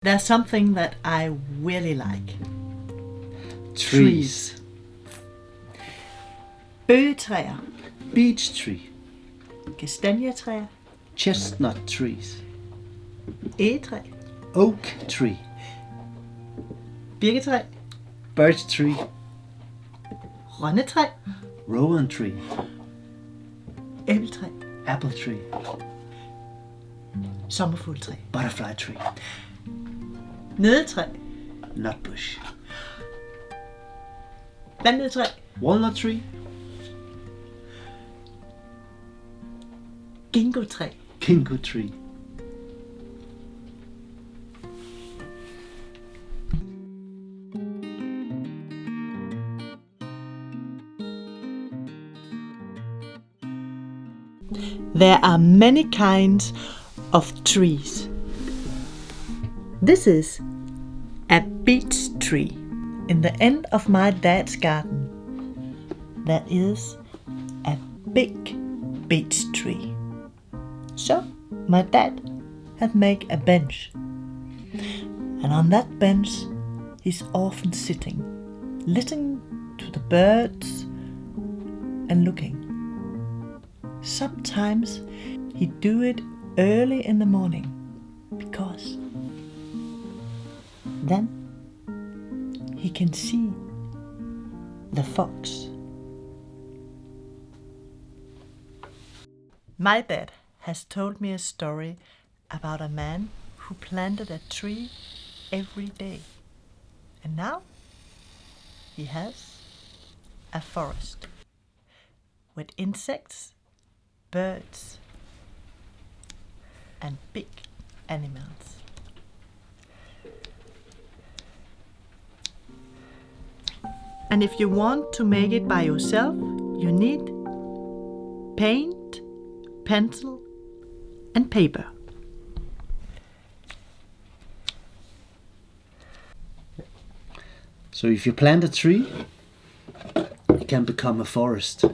There's something that I really like. Trees. Bøgetræer, Beechtrees. kastanjetræer, Chestnut trees. egetræ, Oak tree. birketræ, Birch tree. rønnetræ, Rowan tree. æbletræ, Apple tree. sommerfugletræ, Butterfly tree. nedetræ, Nutbush. vandetræ, Walnut tree. gingotræ. Kingo tree. There are many kinds of trees. This is a beech tree. In the end of my dad's garden, there is a big beech tree. So my dad had made a bench. And on that bench, he's often sitting, listening to the birds and looking. Sometimes he do it early in the morning, because then he can see the fox. My dad has told me a story about a man who planted a tree every day. And now he has a forest with insects, birds, and big animals. And if you want to make it by yourself, you need paint, pencil, and paper. So if you plant a tree, it can become a forest.